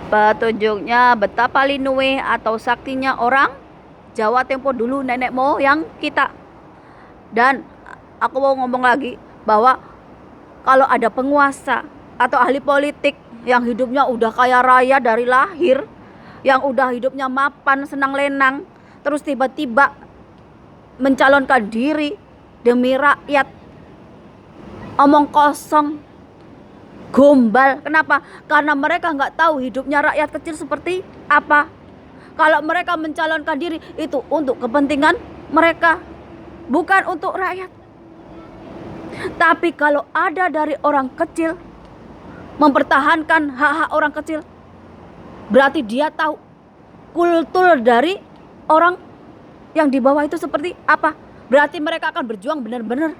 Petunjuknya betapa linuwe atau saktinya orang Jawa tempo dulu, nenek moyang kita. Dan aku mau ngomong lagi bahwa kalau ada penguasa atau ahli politik yang hidupnya udah kaya raya dari lahir, yang udah hidupnya mapan, senang lenang, terus tiba-tiba mencalonkan diri demi rakyat, omong kosong, gombal. Kenapa? Karena mereka nggak tahu hidupnya rakyat kecil seperti apa. Kalau mereka mencalonkan diri itu untuk kepentingan mereka, bukan untuk rakyat. Tapi kalau ada dari orang kecil mempertahankan hak-hak orang kecil, berarti dia tahu kultur dari orang yang di bawah itu seperti apa. Berarti mereka akan berjuang benar-benar.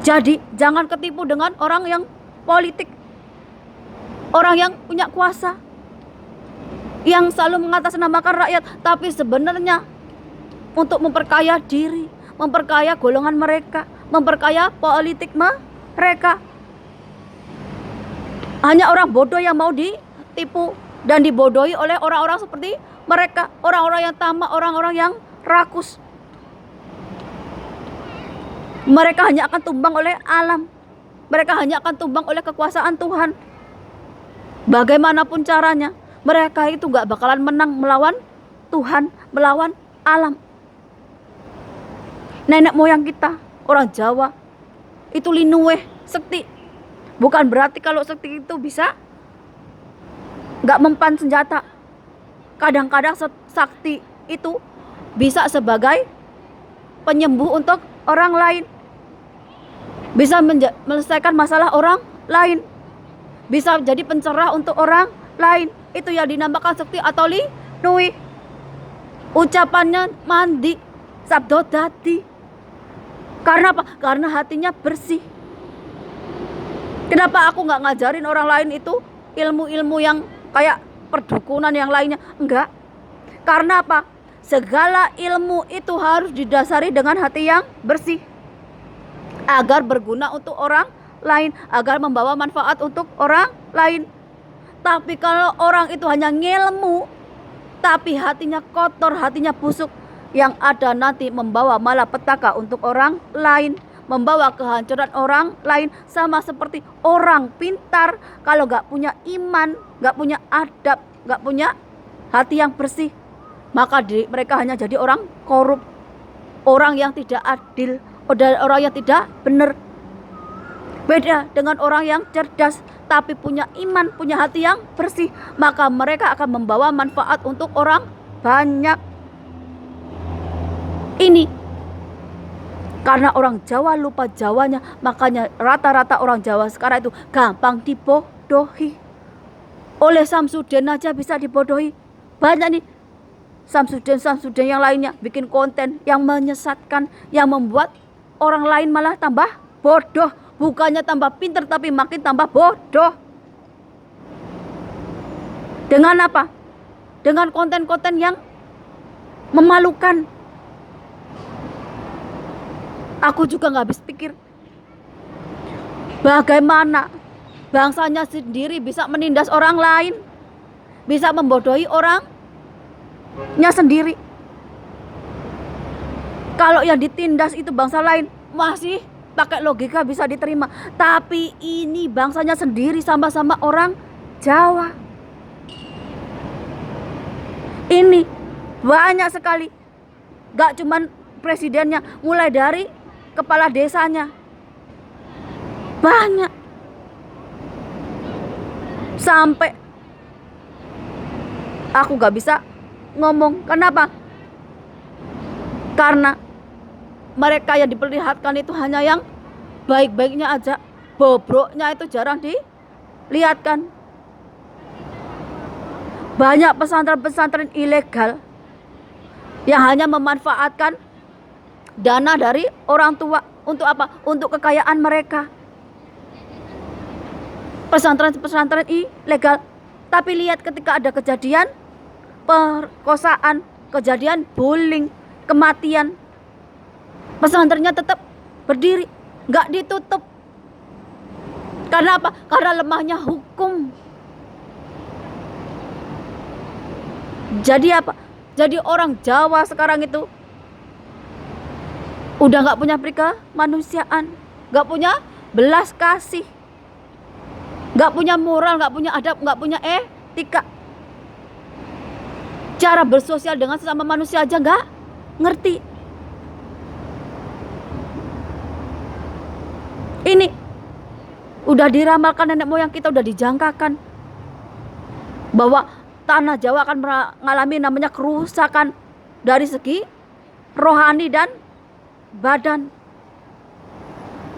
Jadi jangan ketipu dengan orang yang politik, orang yang punya kuasa, yang selalu mengatasnamakan rakyat, tapi sebenarnya untuk memperkaya diri, memperkaya golongan mereka, memperkaya politik mereka. Hanya orang bodoh yang mau ditipu dan dibodohi oleh orang-orang seperti mereka, orang-orang yang tamak, orang-orang yang rakus. Mereka hanya akan tumbang oleh alam. Mereka hanya akan tumbang oleh kekuasaan Tuhan. Bagaimanapun caranya, mereka itu gak bakalan menang melawan Tuhan, melawan alam. Nenek moyang kita, orang Jawa, itu linuweh, sekti. Bukan berarti kalau sekti itu bisa gak mempan senjata. Kadang-kadang sakti itu bisa sebagai penyembuh untuk orang lain, bisa menyelesaikan masalah orang lain, bisa jadi pencerah untuk orang lain. Itu yang dinamakan sekti atau linuwih. Ucapannya mandi, sabdo dadi. Karena apa? Karena hatinya bersih. Kenapa aku nggak ngajarin orang lain itu ilmu-ilmu yang kayak perdukunan yang lainnya? Enggak. Karena apa? Segala ilmu itu harus didasari dengan hati yang bersih, agar berguna untuk orang lain, agar membawa manfaat untuk orang lain. Tapi kalau orang itu hanya ngilmu, tapi hatinya kotor, hatinya busuk, yang ada nanti membawa malapetaka untuk orang lain, membawa kehancuran orang lain. Sama seperti orang pintar, kalau gak punya iman, gak punya adab, gak punya hati yang bersih, maka mereka hanya jadi orang korup, orang yang tidak adil, orang yang tidak benar. Beda dengan orang yang cerdas tapi punya iman, punya hati yang bersih, maka mereka akan membawa manfaat untuk orang banyak. Ini karena orang Jawa lupa Jawanya, makanya rata-rata orang Jawa sekarang itu gampang dibodohi. Oleh Samsudin aja bisa dibodohi. Banyak nih Samsudin yang lainnya bikin konten yang menyesatkan, yang membuat orang lain malah tambah bodoh. Bukannya tambah pintar tapi makin tambah bodoh. Dengan apa? Dengan konten-konten yang memalukan. Aku juga gak habis pikir, bagaimana bangsanya sendiri bisa menindas orang lain, bisa membodohi orangnya sendiri. Kalau yang ditindas itu bangsa lain masih pakai logika bisa diterima, tapi ini bangsanya sendiri, sama-sama orang Jawa. Ini banyak sekali, gak cuman presidennya, mulai dari kepala desanya, banyak, sampai aku gak bisa ngomong. Kenapa? Karena mereka yang diperlihatkan itu hanya yang baik-baiknya aja, bobroknya itu jarang dilihatkan. Banyak pesantren-pesantren ilegal yang hanya memanfaatkan dana dari orang tua. Untuk apa? Untuk kekayaan mereka. Pesantren-pesantren ilegal. Tapi lihat ketika ada kejadian perkosaan, kejadian bullying, kematian, pesantrennya tetap berdiri, gak ditutup. Karena apa? Karena lemahnya hukum. Jadi apa? Jadi orang Jawa sekarang itu udah nggak punya kemanusiaan, nggak punya belas kasih, nggak punya moral, nggak punya adab, nggak punya etika. Cara bersosial dengan sesama manusia aja nggak ngerti. Ini udah diramalkan nenek moyang kita, udah dijangkakan bahwa tanah Jawa akan mengalami namanya kerusakan dari segi rohani dan badan.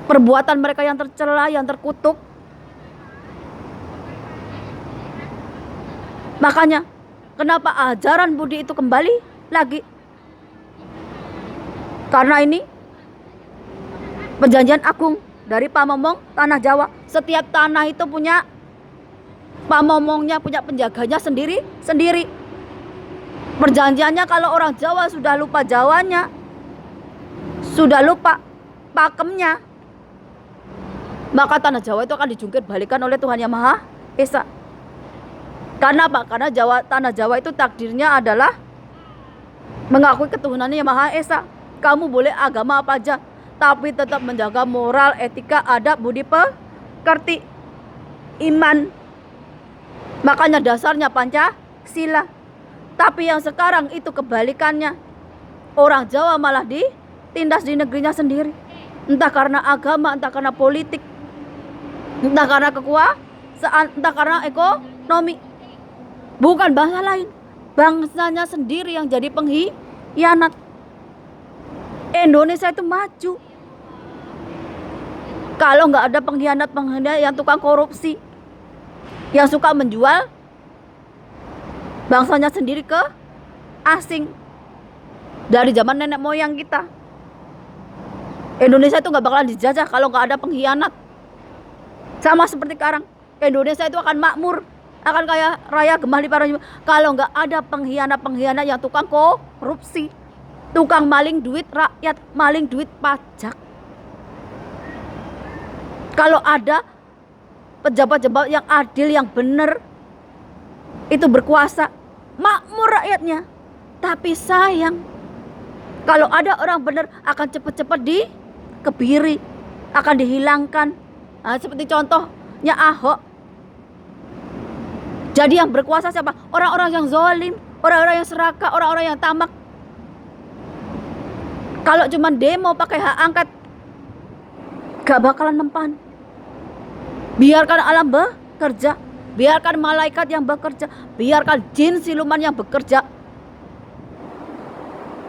Perbuatan mereka yang tercela, yang terkutuk. Makanya kenapa ajaran Budi itu kembali lagi? Karena ini perjanjian agung dari pamomong tanah Jawa. Setiap tanah itu punya pamomongnya, punya penjaganya sendiri-sendiri. Perjanjiannya kalau orang Jawa sudah lupa Jawanya, sudah lupa pakemnya, maka tanah Jawa itu akan dijungkir balikan oleh Tuhan Yang Maha Esa. Karena apa? Karena tanah Jawa itu takdirnya adalah mengakui ketuhanannya Yang Maha Esa. Kamu boleh agama apa aja, tapi tetap menjaga moral, etika, adab, budi pekerti, iman. Makanya dasarnya Pancasila. Tapi yang sekarang itu kebalikannya. Orang Jawa malah ditindas di negerinya sendiri. Entah karena agama, entah karena politik, entah karena kekuasaan, entah karena ekonomi. Bukan bangsa lain, bangsanya sendiri yang jadi pengkhianat. Indonesia itu maju kalau nggak ada pengkhianat yang tukang korupsi, yang suka menjual bangsanya sendiri ke asing. Dari zaman nenek moyang kita, Indonesia itu nggak bakalan dijajah kalau nggak ada pengkhianat. Sama seperti sekarang, Indonesia itu akan makmur, akan kaya raya gemah limpah kalau nggak ada pengkhianat yang tukang korupsi, tukang maling duit rakyat, maling duit pajak. Kalau ada pejabat-pejabat yang adil, yang benar, itu berkuasa, makmur rakyatnya. Tapi sayang, kalau ada orang benar akan cepat-cepat dikebiri, akan dihilangkan. Nah, seperti contohnya Ahok. Jadi yang berkuasa siapa? Orang-orang yang zalim, orang-orang yang serakah, orang-orang yang tamak. Kalau cuma demo pakai hak angket, gak bakalan mempan. Biarkan alam bekerja, biarkan malaikat yang bekerja, biarkan jin siluman yang bekerja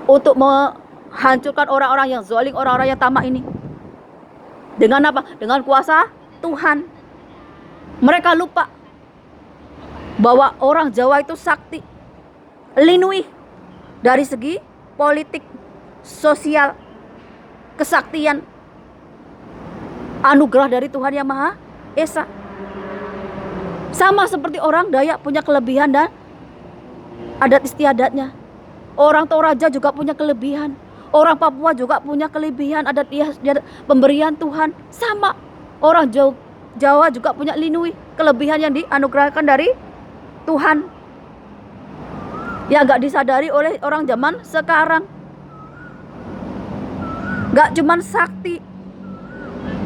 untuk menghancurkan orang-orang yang zalim, orang-orang yang tamak ini. Dengan apa? Dengan kuasa Tuhan. Mereka lupa bahwa orang Jawa itu sakti, linui dari segi politik, sosial, kesaktian, anugerah dari Tuhan Yang Maha Esa. Sama seperti orang Dayak punya kelebihan dan adat istiadatnya. Orang Toraja juga punya kelebihan. Orang Papua juga punya kelebihan adat istiadat pemberian Tuhan. Sama. Orang Jawa juga punya linui, kelebihan yang dianugerahkan dari Tuhan, yang gak disadari oleh orang zaman sekarang. Gak cuman sakti,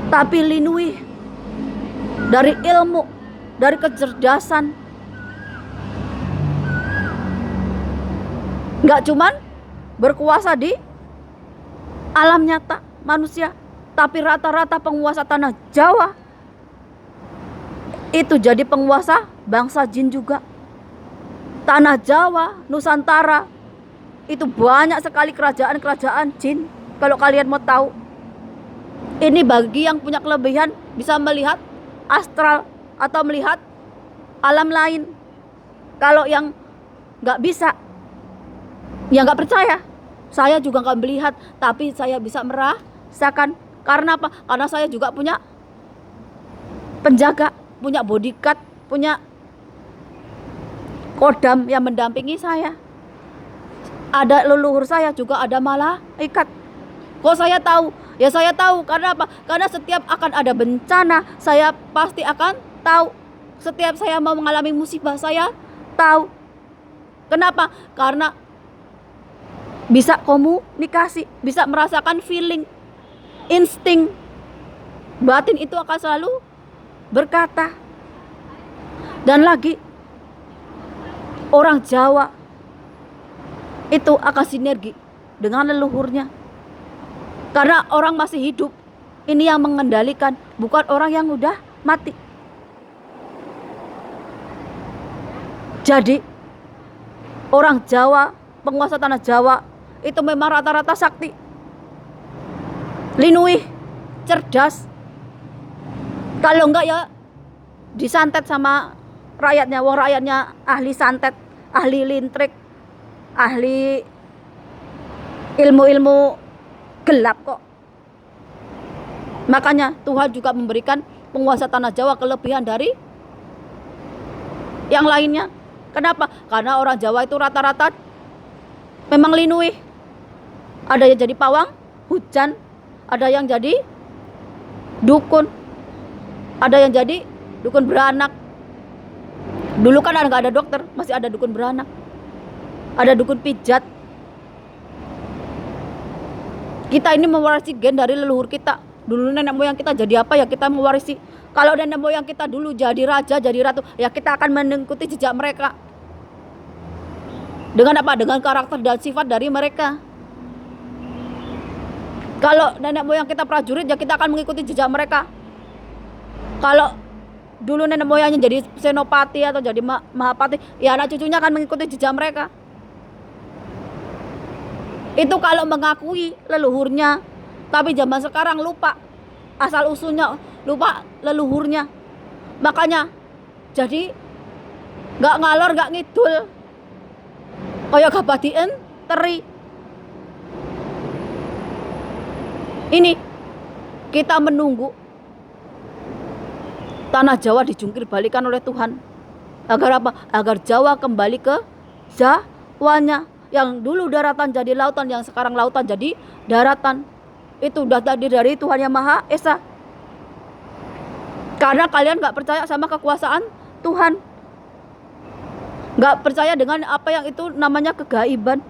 tapi linui dari ilmu, dari kecerdasan. Gak cuman berkuasa di alam nyata manusia, tapi rata-rata penguasa tanah Jawa itu jadi penguasa bangsa jin juga. Tanah Jawa, Nusantara itu banyak sekali kerajaan-kerajaan jin. Kalau kalian mau tahu, ini bagi yang punya kelebihan bisa melihat astral atau melihat alam lain. Kalau yang nggak bisa, ya nggak percaya. Saya juga nggak melihat, tapi saya bisa merasakan. Karena apa? Karena saya juga punya penjaga, punya bodyguard, punya kodam yang mendampingi saya. Ada leluhur saya juga ada malaikat. Kok saya tahu? Ya saya tahu karena apa? Karena setiap akan ada bencana, saya pasti akan tahu. Setiap saya mau mengalami musibah, saya tahu. Kenapa? Karena bisa komunikasi, bisa merasakan feeling, insting. Batin itu akan selalu berkata. Dan lagi, orang Jawa itu akan sinergi dengan leluhurnya. Karena orang masih hidup, ini yang mengendalikan, bukan orang yang udah mati. Jadi, orang Jawa, penguasa tanah Jawa, itu memang rata-rata sakti, linuih, cerdas. Kalau enggak ya disantet sama rakyatnya. Wong rakyatnya ahli santet, ahli lintrik, ahli ilmu-ilmu gelap kok. Makanya Tuhan juga memberikan penguasa tanah Jawa kelebihan dari yang lainnya. Kenapa? Karena orang Jawa itu rata-rata memang linuih. Ada yang jadi pawang hujan, ada yang jadi dukun, ada yang jadi dukun beranak. Dulu kan nggak ada dokter, masih ada dukun beranak, ada dukun pijat. Kita ini mewarisi gen dari leluhur kita. Dulu nenek moyang kita jadi apa ya kita mewarisi. Kalau nenek moyang kita dulu jadi raja, jadi ratu, ya kita akan mengikuti jejak mereka. Dengan apa? Dengan karakter dan sifat dari mereka. Kalau nenek moyang kita prajurit, ya kita akan mengikuti jejak mereka. Kalau dulu nenek moyangnya jadi senopati atau jadi mahapati, ya anak cucunya akan mengikuti jejak mereka. Itu kalau mengakui leluhurnya. Tapi zaman sekarang lupa asal usulnya, lupa leluhurnya. Makanya jadi gak ngalor gak ngidul, kayak gabadien teri. Ini kita menunggu tanah Jawa dijungkir balikan oleh Tuhan. Agar apa? Agar Jawa kembali ke Jawanya. Yang dulu daratan jadi lautan, yang sekarang lautan jadi daratan. Itu udah tadi dari Tuhan Yang Maha Esa. Karena kalian gak percaya sama kekuasaan Tuhan, gak percaya dengan apa yang itu namanya kegaiban,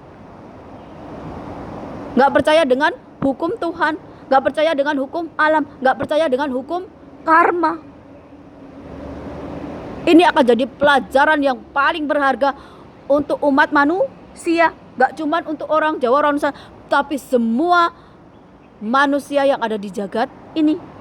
gak percaya dengan hukum Tuhan, gak percaya dengan hukum alam, gak percaya dengan hukum karma. Ini akan jadi pelajaran yang paling berharga untuk umat manusia. Gak cuma untuk orang Jawa, orang Nusantara, tapi semua manusia yang ada di jagat ini.